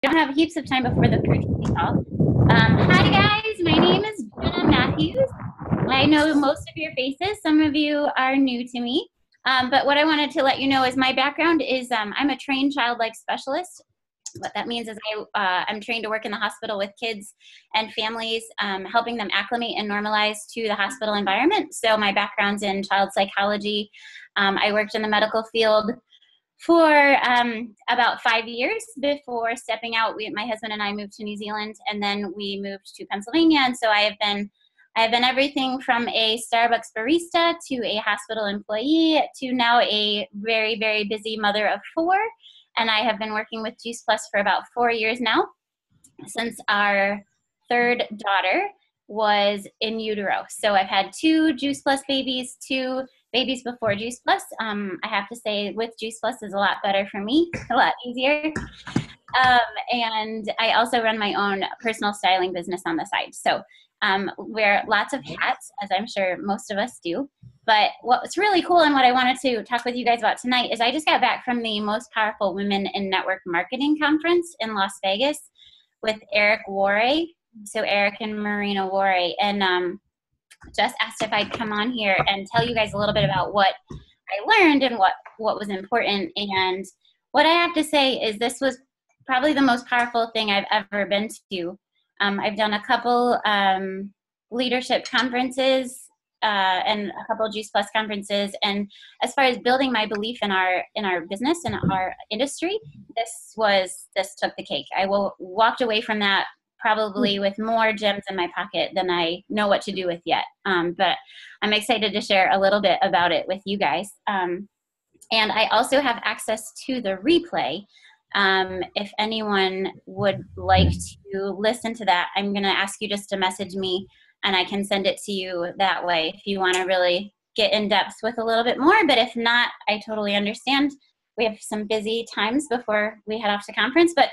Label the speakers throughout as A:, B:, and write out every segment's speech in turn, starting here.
A: don't have heaps of time before the courtesy call. Hi guys, my name is Jenna Matthews. I know most of your faces. Some of you are new to me. But what I wanted to let you know is my background is I'm a trained child life specialist. What that means is I'm trained to work in the hospital with kids and families, helping them acclimate and normalize to the hospital environment. So my background's in child psychology. I worked in the medical field for about 5 years before stepping out. My husband and I moved to New Zealand, and then we moved to Pennsylvania. And so I have been everything from a Starbucks barista to a hospital employee to now a very, very busy mother of 4. And I have been working with Juice Plus for about 4 years now, since our third daughter was in utero. So I've had 2 Juice Plus babies, 2 babies before Juice Plus. I have to say with Juice Plus is a lot better for me, a lot easier. And I also run my own personal styling business on the side. So wear lots of hats, as I'm sure most of us do. But what's really cool and what I wanted to talk with you guys about tonight is I just got back from the Most Powerful Women in Network Marketing Conference in Las Vegas with Worre. So Eric and Marina Worre. And just asked if I'd come on here and tell you guys a little bit about what I learned and what was important. And what I have to say is this was probably the most powerful thing I've ever been to. I've done a couple leadership conferences and a couple Juice Plus conferences. And as far as building my belief in our business and our industry, this took the cake. I walked away from that probably with more gems in my pocket than I know what to do with yet. But I'm excited to share a little bit about it with you guys. And I also have access to the replay. If anyone would like to listen to that, I'm going to ask you just to message me and I can send it to you that way if you want to really get in depth with a little bit more. But if not, I totally understand. We have some busy times before we head off to conference. But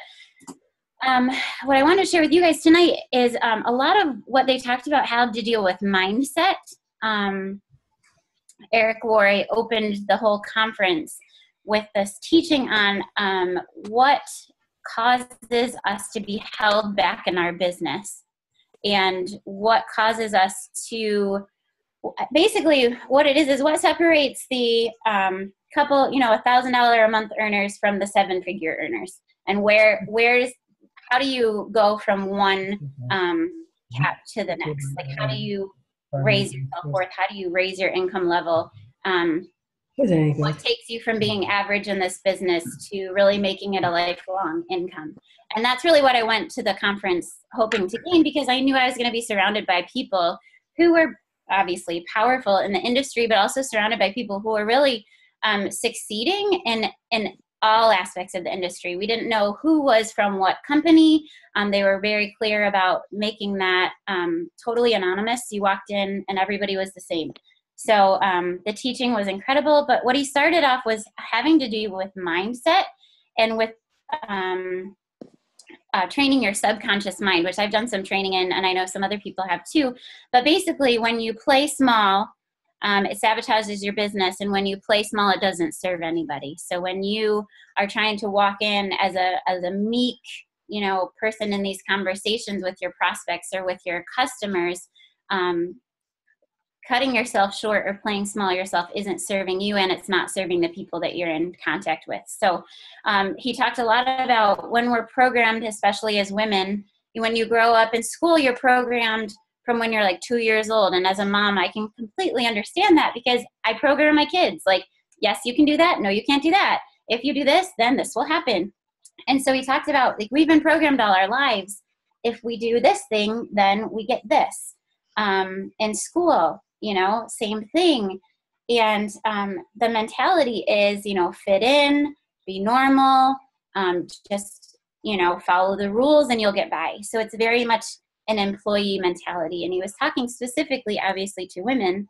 A: what I want to share with you guys tonight is a lot of what they talked about how to deal with mindset. Eric Worre opened the whole conference with this teaching on what causes us to be held back in our business and what causes us to, basically what it is what separates the couple, $1,000 a month earners from the 7-figure earners, and how do you go from one cap to the next? Like, how do you raise your self-worth? How do you raise your income level? What takes you from being average in this business to really making it a lifelong income? And that's really what I went to the conference hoping to gain, because I knew I was going to be surrounded by people who were obviously powerful in the industry, but also surrounded by people who were really succeeding in all aspects of the industry. We didn't know who was from what company. They were very clear about making that totally anonymous. You walked in and everybody was the same. So the teaching was incredible, but what he started off was having to do with mindset and with training your subconscious mind, which I've done some training in, and I know some other people have too. But basically, when you play small, it sabotages your business, and when you play small, it doesn't serve anybody. So when you are trying to walk in as a meek, person in these conversations with your prospects or with your customers, cutting yourself short or playing small yourself isn't serving you, and it's not serving the people that you're in contact with. So he talked a lot about when we're programmed, especially as women, when you grow up in school, you're programmed from when you're like 2 years old. And as a mom, I can completely understand that, because I program my kids like, yes, you can do that. No, you can't do that. If you do this, then this will happen. And so he talked about, like, we've been programmed all our lives. If we do this thing, then we get this. In school, same thing. And the mentality is, fit in, be normal, just, follow the rules and you'll get by. So it's very much an employee mentality. And he was talking specifically, obviously, to women,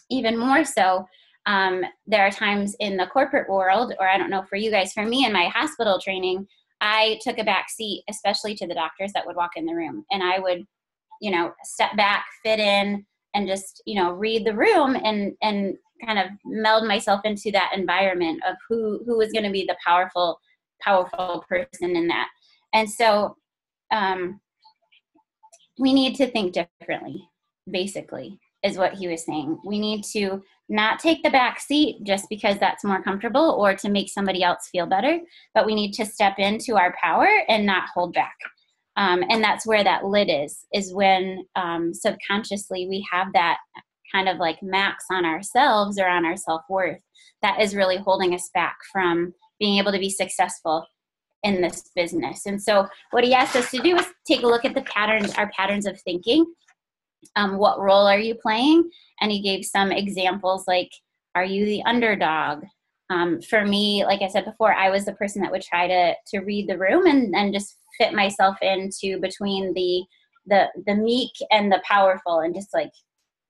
A: even more so. There are times in the corporate world, or I don't know for you guys, for me in my hospital training, I took a back seat, especially to the doctors that would walk in the room. And I would, step back, fit in, and just, read the room and kind of meld myself into that environment of who was going to be the powerful person in that. And so we need to think differently, basically, is what he was saying. We need to not take the back seat just because that's more comfortable or to make somebody else feel better, but we need to step into our power and not hold back. And that's where that lid is when subconsciously we have that kind of like max on ourselves or on our self-worth that is really holding us back from being able to be successful in this business. And so what he asked us to do is take a look at the patterns, our patterns of thinking. What role are you playing? And he gave some examples like, are you the underdog? For me, like I said before, I was the person that would try to read the room and just fit myself into between the meek and the powerful and just like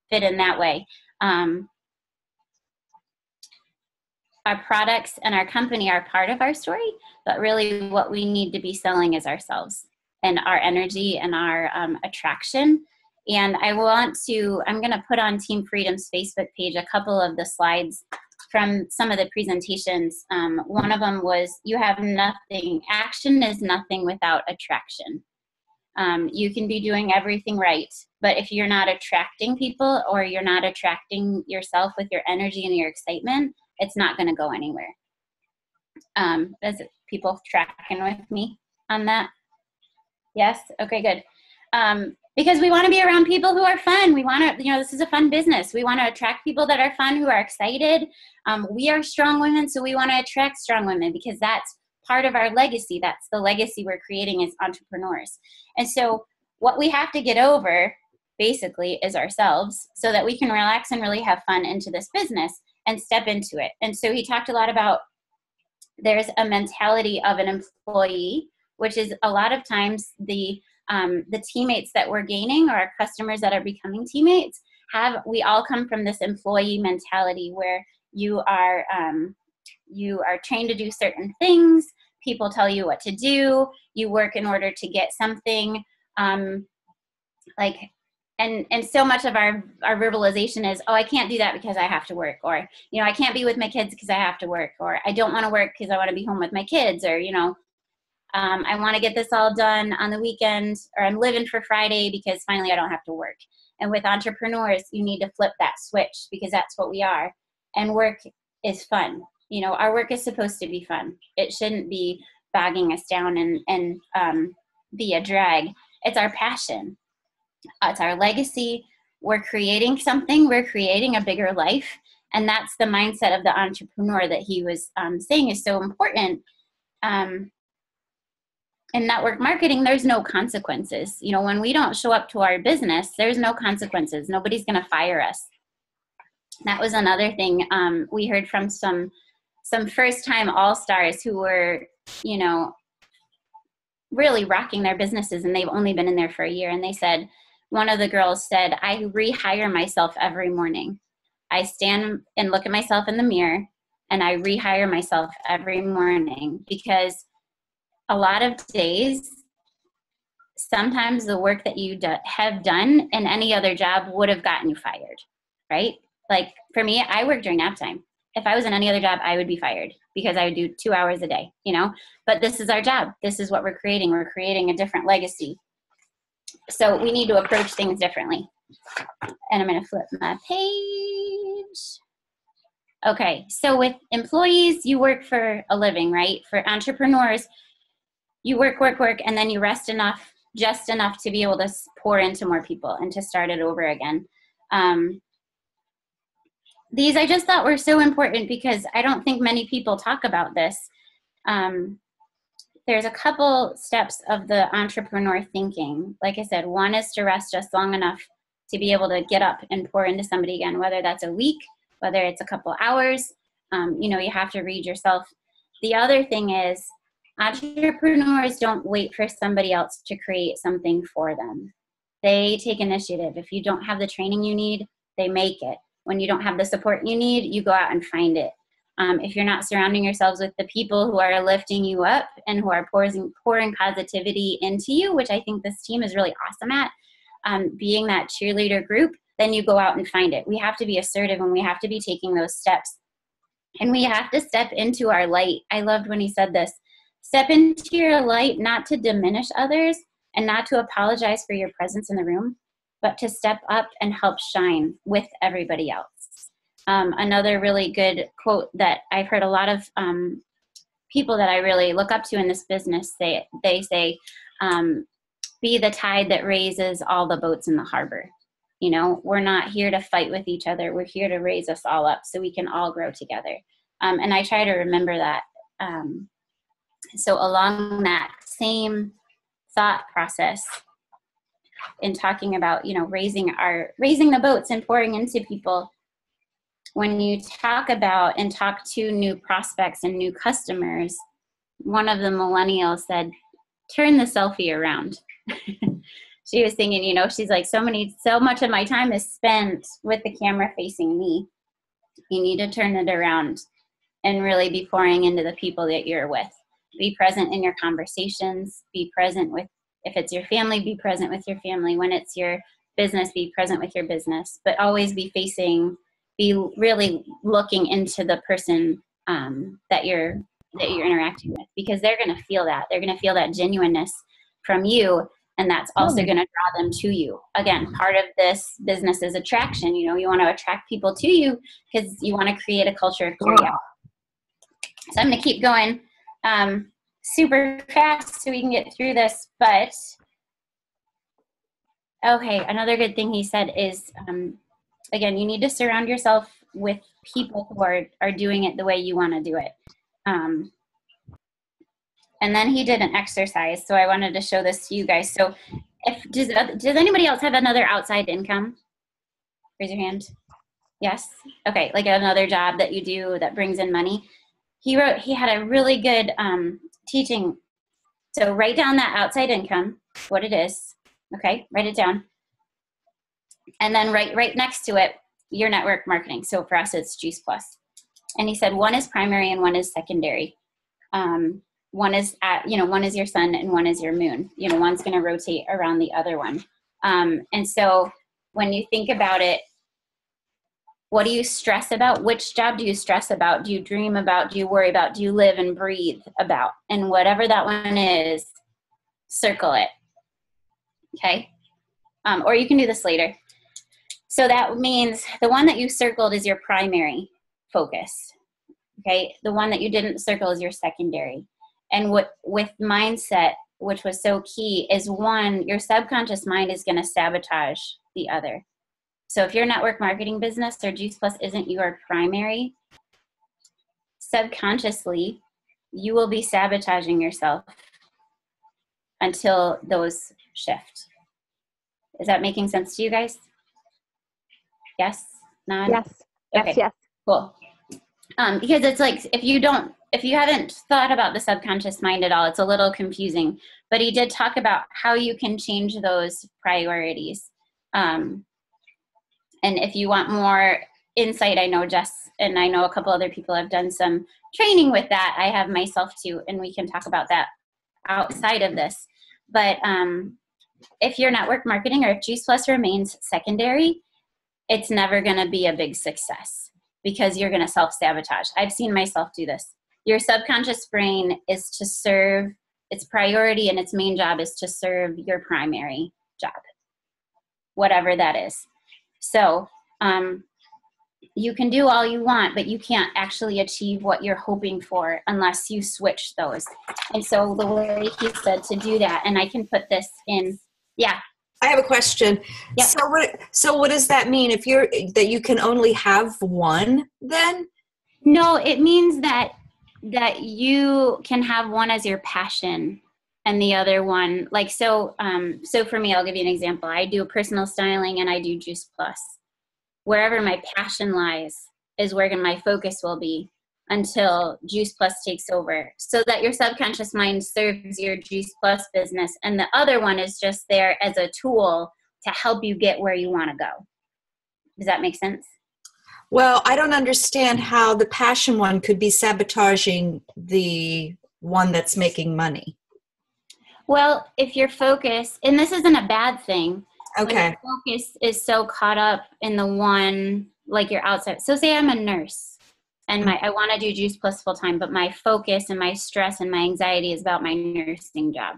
A: fit in that way. Our products and our company are part of our story, but really what we need to be selling is ourselves and our energy and our attraction. And I'm going to put on Team Freedom's Facebook page a couple of the slides from some of the presentations. One of them was, you have nothing, action is nothing without attraction. You can be doing everything right, but if you're not attracting people or you're not attracting yourself with your energy and your excitement, it's not going to go anywhere. Is people tracking with me on that? Yes? Okay, good. Because we want to be around people who are fun. We want to, this is a fun business. We want to attract people that are fun, who are excited. We are strong women, so we want to attract strong women because that's part of our legacy. That's the legacy we're creating as entrepreneurs. And so what we have to get over, basically, is ourselves so that we can relax and really have fun into this business and step into it. And so he talked a lot about there's a mentality of an employee, which is a lot of times the teammates that we're gaining or our customers that are becoming teammates we all come from this employee mentality where you are trained to do certain things. People tell you what to do. You work in order to get something. And so much of our verbalization is, oh, I can't do that because I have to work, or, I can't be with my kids because I have to work, or I don't want to work because I want to be home with my kids, or, I want to get this all done on the weekend, or I'm living for Friday because finally I don't have to work. And with entrepreneurs, you need to flip that switch because that's what we are. And work is fun. Our work is supposed to be fun. It shouldn't be bogging us down and be a drag. It's our passion. It's our legacy. We're creating something. We're creating a bigger life. And that's the mindset of the entrepreneur that he was saying is so important. In network marketing, there's no consequences. When we don't show up to our business, there's no consequences. Nobody's going to fire us. That was another thing we heard from some first-time all-stars who were, really rocking their businesses, and they've only been in there for a year. And they said, one of the girls said, I rehire myself every morning. I stand and look at myself in the mirror, and I rehire myself every morning because a lot of days, sometimes the work that you have done in any other job would have gotten you fired, right? Like for me, I work during nap time. If I was in any other job, I would be fired because I would do 2 hours a day, but this is our job. This is what we're creating. We're creating a different legacy. So we need to approach things differently. And I'm going to flip my page. Okay. So with employees, you work for a living, right? For entrepreneurs, you work, and then you rest enough, just enough to be able to pour into more people and to start it over again. These I just thought were so important because I don't think many people talk about this. There's a couple steps of the entrepreneur thinking. Like I said, one is to rest just long enough to be able to get up and pour into somebody again, whether that's a week, whether it's a couple hours. You have to read yourself. The other thing is, entrepreneurs don't wait for somebody else to create something for them. They take initiative. If you don't have the training you need, they make it. When you don't have the support you need, you go out and find it. If you're not surrounding yourselves with the people who are lifting you up and who are pouring positivity into you, which I think this team is really awesome at, being that cheerleader group, then you go out and find it. We have to be assertive and we have to be taking those steps. And we have to step into our light. I loved when he said this, Step into your light, not to diminish others and not to apologize for your presence in the room, but to step up and help shine with everybody else. Another really good quote that I've heard a lot of people that I really look up to in this business, they say, be the tide that raises all the boats in the harbor. You know, we're not here to fight with each other. We're here to raise us all up so we can all grow together. And I try to remember that. So along that same thought process in talking about, you know, raising the boats and pouring into people, when you talk about and talk to new prospects and new customers, one of the millennials said, turn the selfie around. She was thinking, you know, she's like, so much of my time is spent with the camera facing me. You need to turn it around and really be pouring into the people that you're with. Be present in your conversations. Be present with, if it's your family, be present with your family. When it's your business, be present with your business. But always be really looking into the person that you're interacting with, because they're going to feel that. They're going to feel that genuineness from you, and that's also going to draw them to you. Again, part of this business is attraction. You know, you want to attract people to you because you want to create a culture of curiosity. So I'm going to keep going super fast so we can get through this. But okay, another good thing he said is, again, you need to surround yourself with people who are doing it the way you want to do it. And then he did an exercise, so I wanted to show this to you guys. So does anybody else have another outside income? Raise your hand. Yes? Okay, like another job that you do that brings in money. He had a really good teaching. So write down that outside income, what it is. Okay, write it down. And then right next to it, your network marketing. So for us, it's Juice Plus. And he said one is primary and one is secondary. One is one is your sun and one is your moon. You know, one's going to rotate around the other one. And so when you think about it, what do you stress about? Which job do you stress about? Do you dream about? Do you worry about? Do you live and breathe about? And whatever that one is, circle it. Okay? Or you can do this later. So that means the one that you circled is your primary focus. Okay? The one that you didn't circle is your secondary. And with mindset, which was so key, is one, your subconscious mind is going to sabotage the other. So if your network marketing business or Juice Plus isn't your primary, subconsciously, you will be sabotaging yourself until those shift. Is that making sense to you guys? Yes? Nod?
B: Yes.
A: Okay.
B: Yes.
A: Cool. Because it's like, if you haven't thought about the subconscious mind at all, it's a little confusing. But he did talk about how you can change those priorities. And if you want more insight, I know Jess and I know a couple other people have done some training with that. I have myself too, and we can talk about that outside of this. But if your network marketing or if Juice Plus remains secondary, it's never going to be a big success because you're going to self-sabotage. I've seen myself do this. Your subconscious brain is to serve, its priority and its main job is to serve your primary job, whatever that is. So you can do all you want, but you can't actually achieve what you're hoping for unless you switch those. And so the way he said to do that, and I can put this in, yeah.
C: I have a question.
A: Yep.
C: So what does that mean? That you can only have one then?
A: No, it means that you can have one as your passion and the other one, like, so for me, I'll give you an example. I do personal styling and I do Juice Plus. Wherever my passion lies is where my focus will be until Juice Plus takes over, so that your subconscious mind serves your Juice Plus business. And the other one is just there as a tool to help you get where you want to go. Does that make sense?
C: Well, I don't understand how the passion one could be sabotaging the one that's making money.
A: Well, if your focus, and this isn't a bad thing,
C: okay,
A: your focus is so caught up in the one, like you're outside. So say I'm a nurse And I want to do Juice Plus full time, but my focus and my stress and my anxiety is about my nursing job.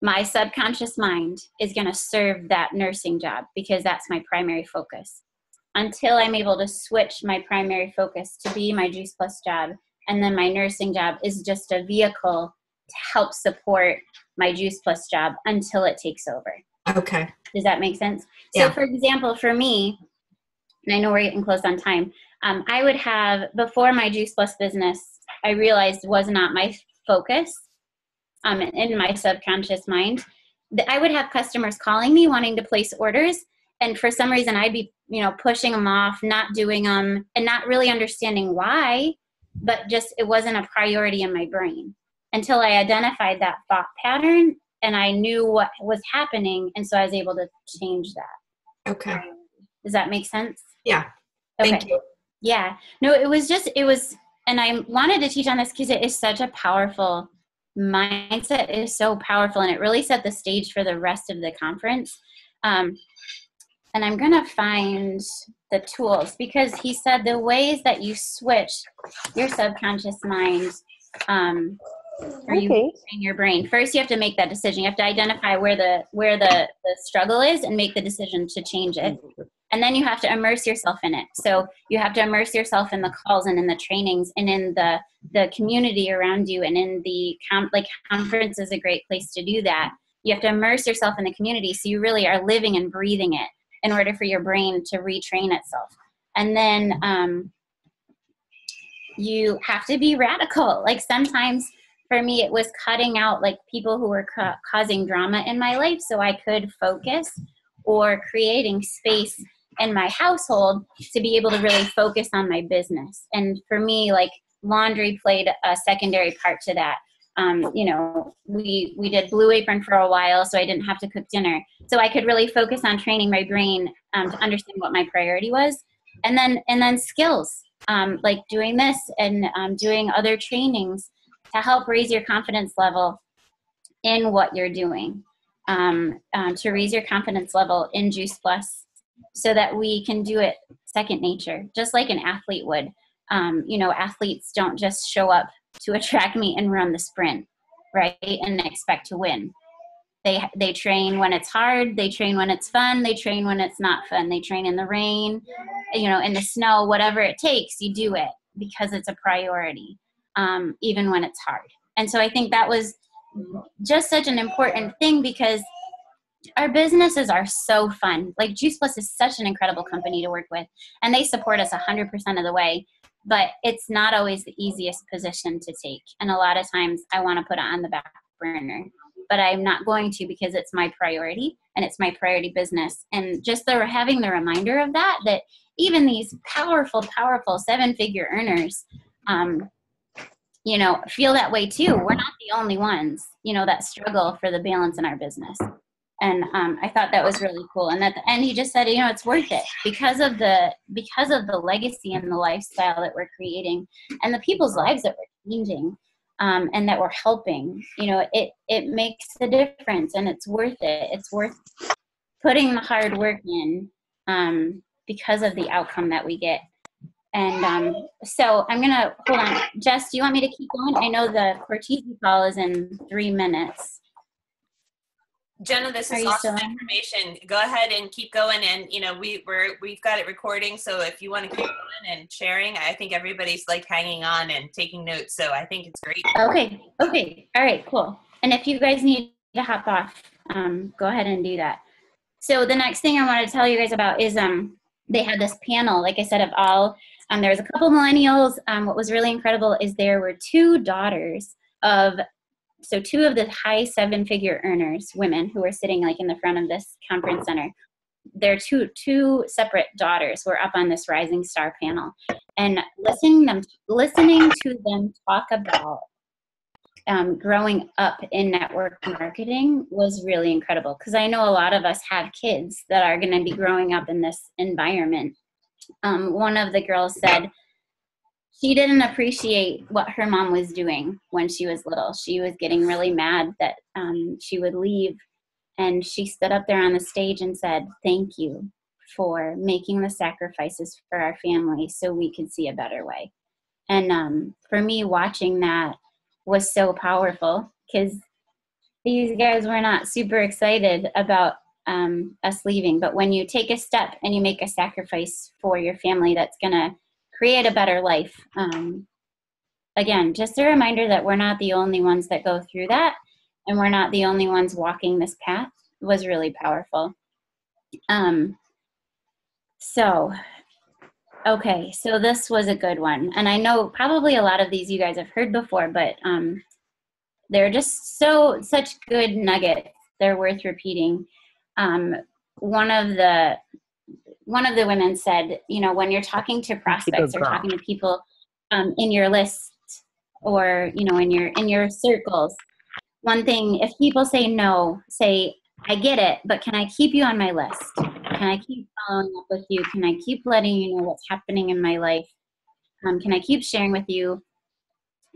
A: My subconscious mind is going to serve that nursing job because that's my primary focus. Until I'm able to switch my primary focus to be my Juice Plus job, and then my nursing job is just a vehicle to help support my Juice Plus job until it takes over.
C: Okay.
A: Does that make sense?
C: Yeah.
A: So for example, for me, and I know we're getting close on time, I would have, before my Juice Plus business, I realized was not my focus in my subconscious mind. I would have customers calling me wanting to place orders, and for some reason I'd be, pushing them off, not doing them, and not really understanding why, but just it wasn't a priority in my brain until I identified that thought pattern and I knew what was happening, and so I was able to change that.
C: Okay.
A: Does that make sense?
C: Yeah.
A: Okay.
C: Thank you.
A: Yeah. No, it was, and I wanted to teach on this because it is such a powerful mindset, is so powerful, and it really set the stage for the rest of the conference. And I'm going to find the tools, because he said the ways that you switch your subconscious mind, or you train your brain. First, you have to make that decision. You have to identify where the struggle is and make the decision to change it. And then you have to immerse yourself in it. So you have to immerse yourself in the calls and in the trainings and in the community around you, and in the conference is a great place to do that. You have to immerse yourself in the community so you really are living and breathing it in order for your brain to retrain itself. And then you have to be radical. Like sometimes for me, it was cutting out like people who were causing drama in my life so I could focus, or creating space in my household to be able to really focus on my business. And for me, like laundry played a secondary part to that. We did Blue Apron for a while, so I didn't have to cook dinner. So I could really focus on training my brain to understand what my priority was. And then skills, like doing this and doing other trainings to help raise your confidence level in what you're doing, to raise your confidence level in Juice Plus, so that we can do it second nature, just like an athlete would. Athletes don't just show up to a track meet and run the sprint, right, and expect to win. They train when it's hard, they train when it's fun, they train when it's not fun, they train in the rain, in the snow, whatever it takes, you do it because it's a priority, even when it's hard. And so I think that was just such an important thing, because our businesses are so fun. Like Juice Plus is such an incredible company to work with, and they support us 100% of the way, but it's not always the easiest position to take. And a lot of times I want to put it on the back burner, but I'm not going to, because it's my priority and it's my priority business. And just having the reminder of that even these powerful 7-figure earners, feel that way too. We're not the only ones, that struggle for the balance in our business. And I thought that was really cool. And at the end, he just said, it's worth it because of the legacy and the lifestyle that we're creating, and the people's lives that we're changing, and that we're helping. It makes a difference, and it's worth it. It's worth putting the hard work in, because of the outcome that we get. And so I'm going to, hold on. Jess, do you want me to keep going? I know the Cortese call is in 3 minutes.
B: Jenna, this is awesome information. Go ahead and keep going. And, we've got it recording. So if you want to keep going and sharing, I think everybody's like hanging on and taking notes. So I think it's great.
A: Okay. All right, cool. And if you guys need to hop off, go ahead and do that. So the next thing I want to tell you guys about is they had this panel, like I said, of all, there was a couple millennials. What was really incredible is there were two of the high 7-figure earners, women, who were sitting like in the front of this conference center. Their two separate daughters were up on this Rising Star panel, and listening to them talk about growing up in network marketing was really incredible, because I know a lot of us have kids that are going to be growing up in this environment. One of the girls said she didn't appreciate what her mom was doing when she was little. She was getting really mad that she would leave, and she stood up there on the stage and said, "Thank you for making the sacrifices for our family so we could see a better way." And for me, watching that was so powerful because these guys were not super excited about us leaving. But when you take a step and you make a sacrifice for your family, that's going to create a better life. Again, just a reminder that we're not the only ones that go through that, and we're not the only ones walking this path was really powerful. Okay, so this was a good one. And I know probably a lot of these you guys have heard before, but they're just such good nuggets. They're worth repeating. One of the women said, you know, when you're talking to prospects or talking to people in your list or, you know, in your circles, one thing, if people say no, say, I get it, but can I keep you on my list? Can I keep following up with you? Can I keep letting you know what's happening in my life? Can I keep sharing with you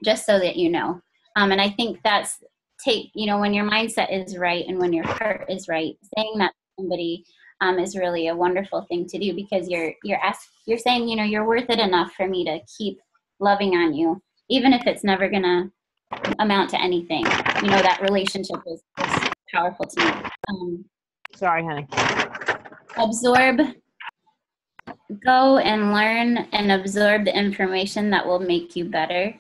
A: just so that you know? And I think that's you know, when your mindset is right and when your heart is right, saying that to somebody is really a wonderful thing to do, because you're saying, you know, you're worth it enough for me to keep loving on you, even if it's never gonna amount to anything. You know, that relationship is powerful to me.
D: Sorry, honey.
A: Go and learn and absorb the information that will make you better,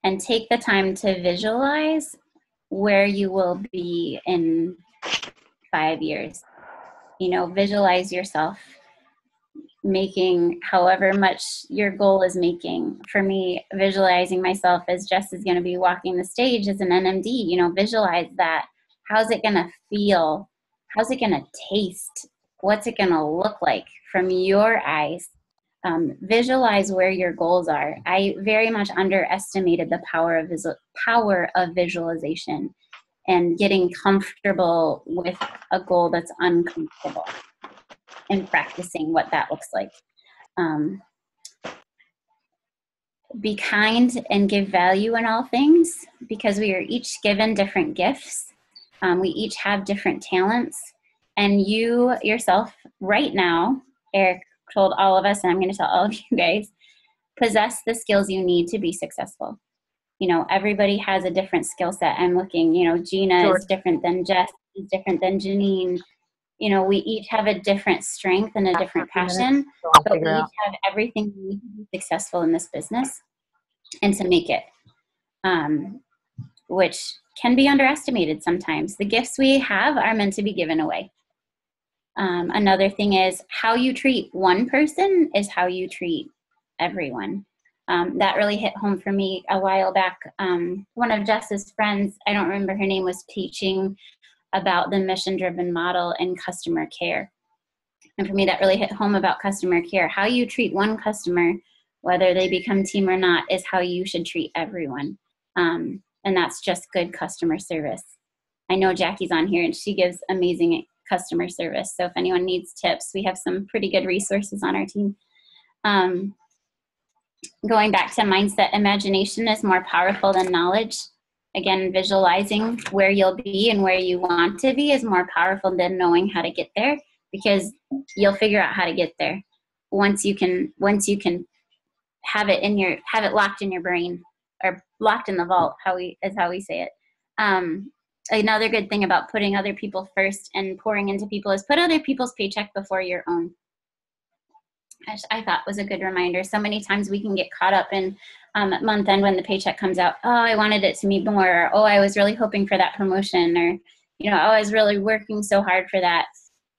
A: and take the time to visualize where you will be in 5 years. You know, visualize yourself making however much your goal is making. For me, visualizing myself as Jess is going to be walking the stage as an NMD, you know, visualize that. How's it going to feel? How's it going to taste? What's it going to look like from your eyes? Visualize where your goals are. I very much underestimated the power of visualization and getting comfortable with a goal that's uncomfortable and practicing what that looks like. Be kind and give value in all things, because we are each given different gifts. We each have different talents. And you yourself right now, Eric told all of us, and I'm going to tell all of you guys, possess the skills you need to be successful. You know, everybody has a different skill set. I'm looking, you know, Gina is different than Jess, is different than Janine. You know, we each have a different strength and a different passion, but we each have everything we need to be successful in this business and to make it, which can be underestimated sometimes. The gifts we have are meant to be given away. Another thing is, how you treat one person is how you treat everyone. That really hit home for me a while back. One of Jess's friends, I don't remember her name, was teaching about the mission-driven model and customer care. And for me, that really hit home about customer care. How you treat one customer, whether they become team or not, is how you should treat everyone. And that's just good customer service. I know Jackie's on here and she gives amazing customer service. So if anyone needs tips, we have some pretty good resources on our team. Going back to mindset, imagination is more powerful than knowledge. Again, visualizing where you'll be and where you want to be is more powerful than knowing how to get there, because you'll figure out how to get there once you can have it locked in your brain, or locked in the vault, how we say it. Another good thing about putting other people first and pouring into people is put other people's paycheck before your own. Which I thought was a good reminder. So many times we can get caught up in month end when the paycheck comes out. Oh, I wanted it to be more. Or, oh, I was really hoping for that promotion. Or, you know, oh, I was really working so hard for that.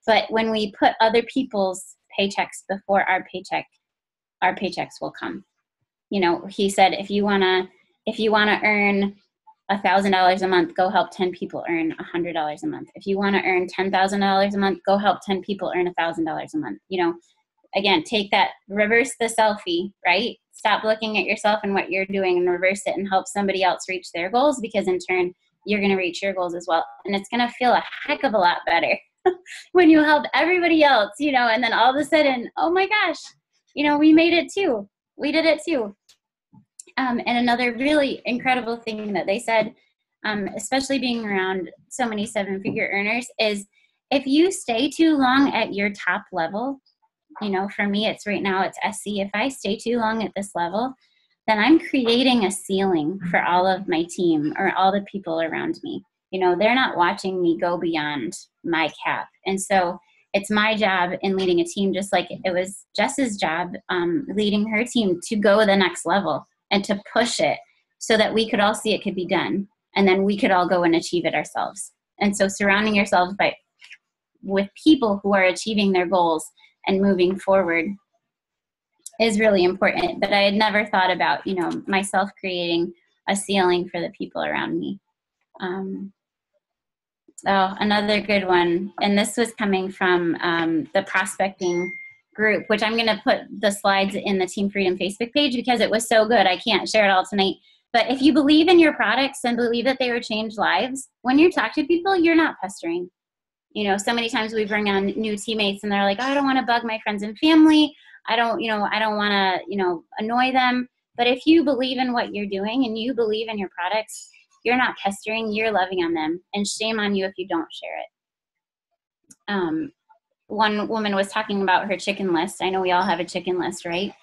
A: But when we put other people's paychecks before our paychecks will come. You know, he said, if you wanna earn $1,000 a month, go help 10 people earn $100 a month. If you want to earn $10,000 a month, go help 10 people earn $1,000 a month. You know, again, take that, reverse the selfie, right? Stop looking at yourself and what you're doing and reverse it and help somebody else reach their goals, because in turn, you're going to reach your goals as well. And it's going to feel a heck of a lot better when you help everybody else, you know, and then all of a sudden, oh my gosh, you know, we made it too. We did it too. And another really incredible thing that they said, especially being around so many seven-figure earners, is if you stay too long at your top level, you know, for me, it's right now, it's SC. If I stay too long at this level, then I'm creating a ceiling for all of my team or all the people around me. You know, they're not watching me go beyond my cap. And so it's my job in leading a team, just like it was Jess's job leading her team to go the next level and to push it so that we could all see it could be done. And then we could all go and achieve it ourselves. And so surrounding yourselves with people who are achieving their goals and moving forward is really important. But I had never thought about, you know, myself creating a ceiling for the people around me. Oh, another good one. And this was coming from the prospecting group, which I'm going to put the slides in the Team Freedom Facebook page because it was so good. I can't share it all tonight. But if you believe in your products and believe that they will change lives, when you talk to people, you're not pestering. You know, so many times we bring on new teammates and they're like, oh, I don't want to bug my friends and family. I don't want to, annoy them. But if you believe in what you're doing and you believe in your products, you're not pestering, you're loving on them. And shame on you if you don't share it. One woman was talking about her chicken list. I know we all have a chicken list, right?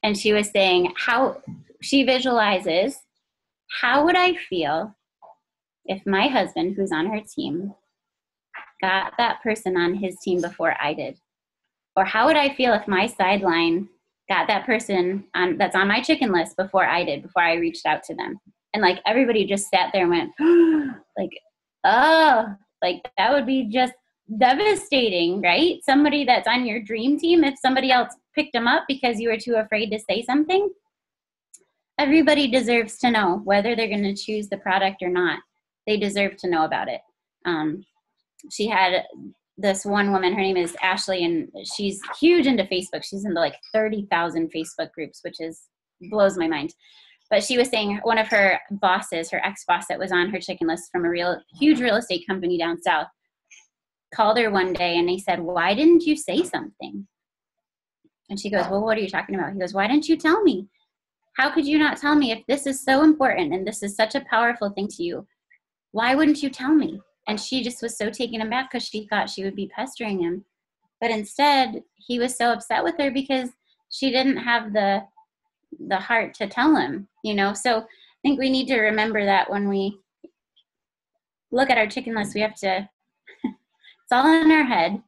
A: And she was saying how she visualizes, how would I feel if my husband, who's on her team, got that person on his team before I did? Or how would I feel if my sideline got that person that's on my chicken list before I did, before I reached out to them? And like everybody just sat there and went, like, oh, like that would be just devastating, right? Somebody that's on your dream team, if somebody else picked them up because you were too afraid to say something. Everybody deserves to know whether they're going to choose the product or not. They deserve to know about it. She had this one woman, her name is Ashley, and she's huge into Facebook. She's into like 30,000 Facebook groups, which blows my mind. But she was saying one of her bosses, her ex-boss that was on her chicken list from a huge real estate company down south, called her one day and they said, why didn't you say something? And she goes, well, what are you talking about? He goes, why didn't you tell me? How could you not tell me if this is so important and this is such a powerful thing to you? Why wouldn't you tell me? And she just was so taken aback because she thought she would be pestering him. But instead, he was so upset with her because she didn't have the heart to tell him, you know? So I think we need to remember that when we look at our chicken list, we have to, it's all in our head,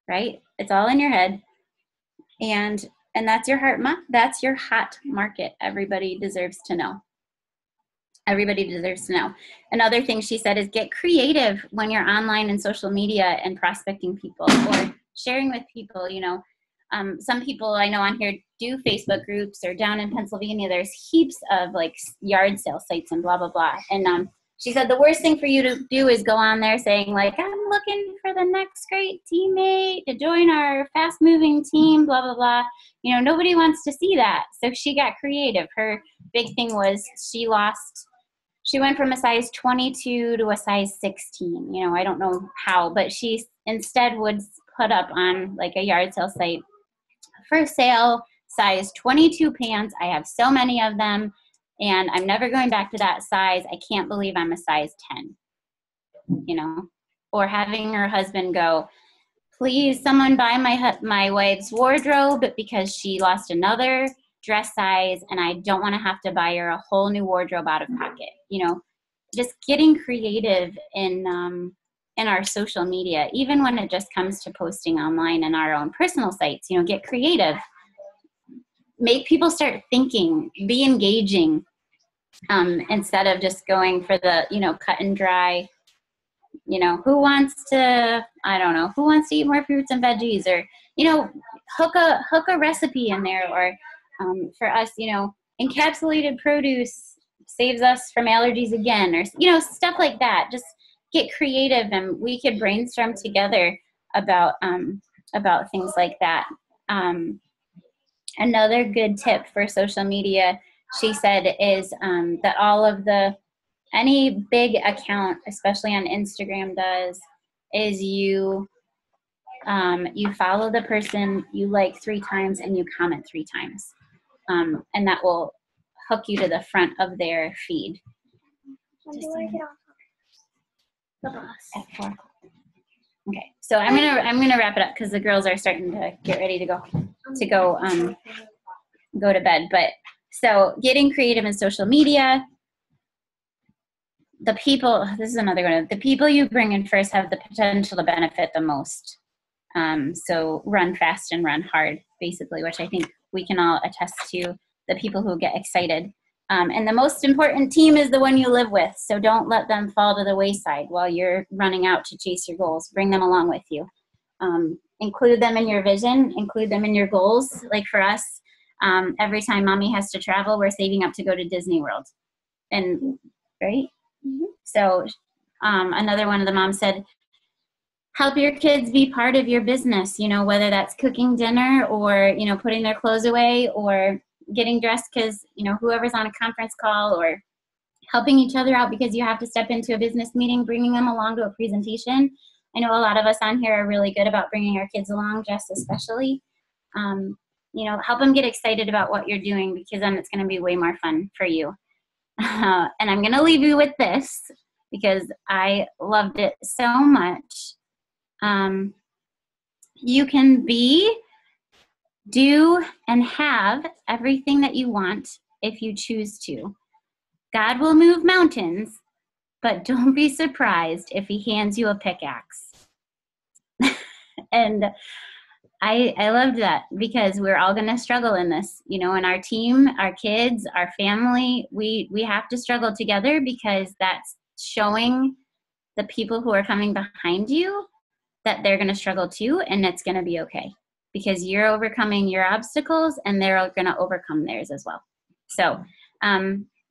A: right? It's all in your head. And that's your that's your hot market. Everybody deserves to know. Everybody deserves to know. Another thing she said is get creative when you're online and social media and prospecting people or sharing with people. You know, some people I know on here do Facebook groups, or down in Pennsylvania, there's heaps of like yard sale sites and blah, blah, blah. And she said the worst thing for you to do is go on there saying like, I'm looking for the next great teammate to join our fast moving team, blah, blah, blah. You know, nobody wants to see that. So she got creative. Her big thing was she went from a size 22 to a size 16. You know, I don't know how, but she instead would put up on like a yard sale site, for sale, size 22 pants. I have so many of them and I'm never going back to that size. I can't believe I'm a size 10, you know, or having her husband go, please someone buy my wife's wardrobe because she lost another dress size and I don't want to have to buy her a whole new wardrobe out of pocket. You know, just getting creative in our social media, even when it just comes to posting online and our own personal sites. You know, get creative, make people start thinking, be engaging, instead of just going for the, you know, cut and dry, you know, who wants to eat more fruits and veggies, or, you know, hook a recipe in there, or for us, you know, encapsulated produce saves us from allergies again, or, you know, stuff like that. Just get creative and we could brainstorm together about things like that. Another good tip for social media, she said, is that all of any big account, especially on Instagram, does is you follow the person, you like 3 times, and you comment 3 times. And that will hook you to the front of their feed. At 4 o'clock. Okay, so I'm gonna wrap it up because the girls are starting to get ready to go to bed. But So getting creative in social media, the people, this is another one, the people you bring in first have the potential to benefit the most. So run fast and run hard, basically, which I think we can all attest to, the people who get excited. And the most important team is the one you live with. So don't let them fall to the wayside while you're running out to chase your goals. Bring them along with you. Include them in your vision, include them in your goals. Like for us, every time mommy has to travel, we're saving up to go to Disney World. And right? Mm-hmm. So another one of the moms said, help your kids be part of your business, you know, whether that's cooking dinner or, you know, putting their clothes away or getting dressed because, you know, whoever's on a conference call, or helping each other out because you have to step into a business meeting, bringing them along to a presentation. I know a lot of us on here are really good about bringing our kids along, Jess especially. You know, help them get excited about what you're doing, because then it's going to be way more fun for you. And I'm going to leave you with this because I loved it so much. You can be, do, and have everything that you want if you choose to. God will move mountains, but don't be surprised if he hands you a pickaxe. And I loved that, because we're all going to struggle in this, you know, in our team, our kids, our family, we have to struggle together, because that's showing the people who are coming behind you that they're going to struggle too, and it's going to be okay, because you're overcoming your obstacles and they're going to overcome theirs as well. So,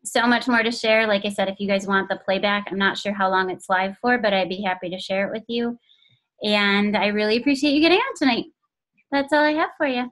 A: so much more to share. Like I said, if you guys want the playback, I'm not sure how long it's live for, but I'd be happy to share it with you. And I really appreciate you getting on tonight. That's all I have for you.